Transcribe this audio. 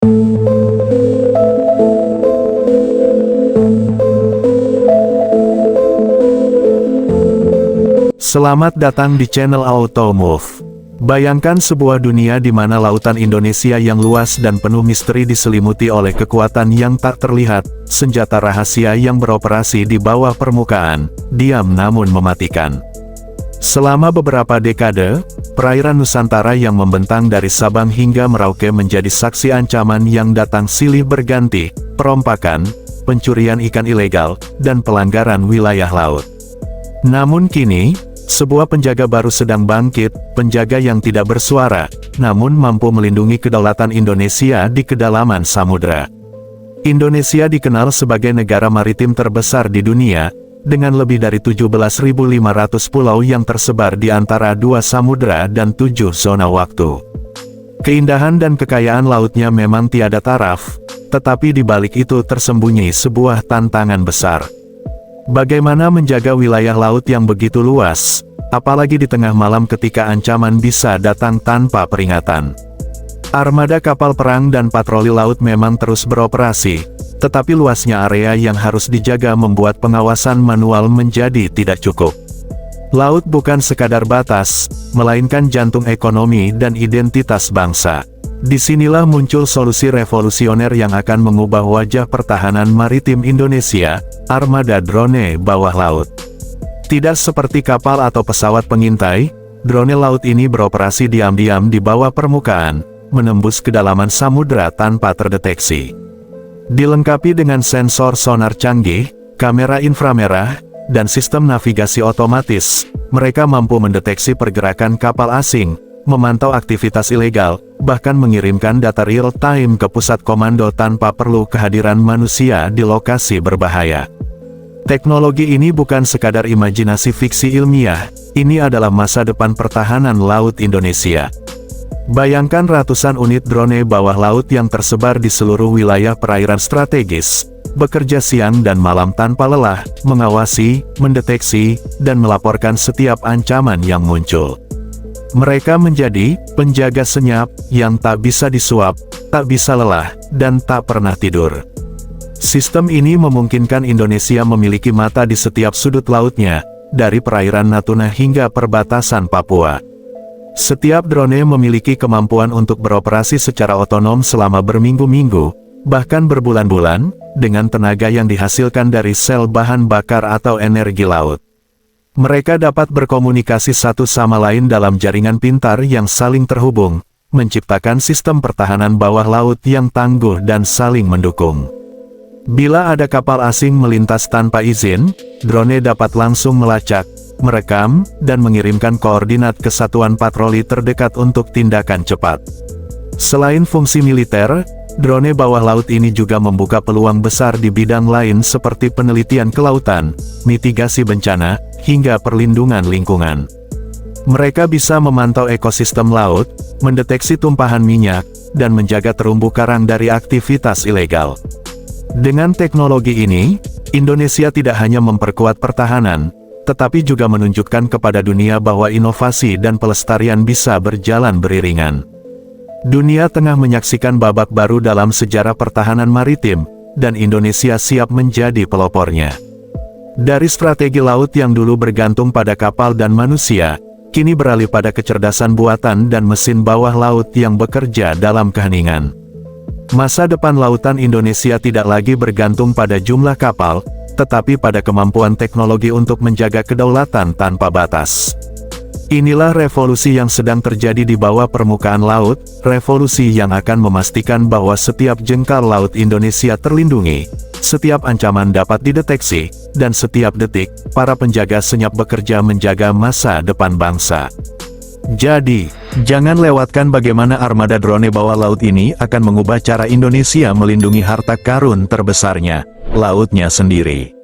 Selamat datang di channel Automove. Bayangkan sebuah dunia di mana lautan Indonesia yang luas dan penuh misteri diselimuti oleh kekuatan yang tak terlihat, senjata rahasia yang beroperasi di bawah permukaan, diam namun mematikan. Selama beberapa dekade, perairan Nusantara yang membentang dari Sabang hingga Merauke menjadi saksi ancaman yang datang silih berganti, perompakan, pencurian ikan ilegal, dan pelanggaran wilayah laut. Namun kini, sebuah penjaga baru sedang bangkit, penjaga yang tidak bersuara, namun mampu melindungi kedaulatan Indonesia di kedalaman samudera. Indonesia dikenal sebagai negara maritim terbesar di dunia, dengan lebih dari 17.500 pulau yang tersebar di antara 2 samudera dan 7 zona waktu. Keindahan dan kekayaan lautnya memang tiada taraf, tetapi di balik itu tersembunyi sebuah tantangan besar. Bagaimana menjaga wilayah laut yang begitu luas, apalagi di tengah malam ketika ancaman bisa datang tanpa peringatan? Armada kapal perang dan patroli laut memang terus beroperasi, tetapi luasnya area yang harus dijaga membuat pengawasan manual menjadi tidak cukup. Laut bukan sekadar batas, melainkan jantung ekonomi dan identitas bangsa. Disinilah muncul solusi revolusioner yang akan mengubah wajah pertahanan maritim Indonesia, armada drone bawah laut. Tidak seperti kapal atau pesawat pengintai, drone laut ini beroperasi diam-diam di bawah permukaan, menembus kedalaman samudera tanpa terdeteksi. Dilengkapi dengan sensor sonar canggih, kamera inframerah, dan sistem navigasi otomatis, mereka mampu mendeteksi pergerakan kapal asing, memantau aktivitas ilegal, bahkan mengirimkan data real-time ke pusat komando tanpa perlu kehadiran manusia di lokasi berbahaya. Teknologi ini bukan sekadar imajinasi fiksi ilmiah, ini adalah masa depan pertahanan laut Indonesia. Bayangkan ratusan unit drone bawah laut yang tersebar di seluruh wilayah perairan strategis, bekerja siang dan malam tanpa lelah, mengawasi, mendeteksi, dan melaporkan setiap ancaman yang muncul. Mereka menjadi penjaga senyap yang tak bisa disuap, tak bisa lelah, dan tak pernah tidur. Sistem ini memungkinkan Indonesia memiliki mata di setiap sudut lautnya, dari perairan Natuna hingga perbatasan Papua. Setiap drone memiliki kemampuan untuk beroperasi secara otonom selama berminggu-minggu, bahkan berbulan-bulan, dengan tenaga yang dihasilkan dari sel bahan bakar atau energi laut. Mereka dapat berkomunikasi satu sama lain dalam jaringan pintar yang saling terhubung, menciptakan sistem pertahanan bawah laut yang tangguh dan saling mendukung. Bila ada kapal asing melintas tanpa izin, drone dapat langsung melacak, merekam, dan mengirimkan koordinat ke satuan patroli terdekat untuk tindakan cepat. Selain fungsi militer, drone bawah laut ini juga membuka peluang besar di bidang lain seperti penelitian kelautan, mitigasi bencana, hingga perlindungan lingkungan. Mereka bisa memantau ekosistem laut, mendeteksi tumpahan minyak, dan menjaga terumbu karang dari aktivitas ilegal. Dengan teknologi ini, Indonesia tidak hanya memperkuat pertahanan, tetapi juga menunjukkan kepada dunia bahwa inovasi dan pelestarian bisa berjalan beriringan. Dunia tengah menyaksikan babak baru dalam sejarah pertahanan maritim, dan Indonesia siap menjadi pelopornya. Dari strategi laut yang dulu bergantung pada kapal dan manusia, kini beralih pada kecerdasan buatan dan mesin bawah laut yang bekerja dalam keheningan. Masa depan lautan Indonesia tidak lagi bergantung pada jumlah kapal, tetapi pada kemampuan teknologi untuk menjaga kedaulatan tanpa batas. Inilah revolusi yang sedang terjadi di bawah permukaan laut, revolusi yang akan memastikan bahwa setiap jengkal laut Indonesia terlindungi, setiap ancaman dapat dideteksi, dan setiap detik, para penjaga senyap bekerja menjaga masa depan bangsa. Jadi, jangan lewatkan bagaimana armada drone bawah laut ini akan mengubah cara Indonesia melindungi harta karun terbesarnya, lautnya sendiri.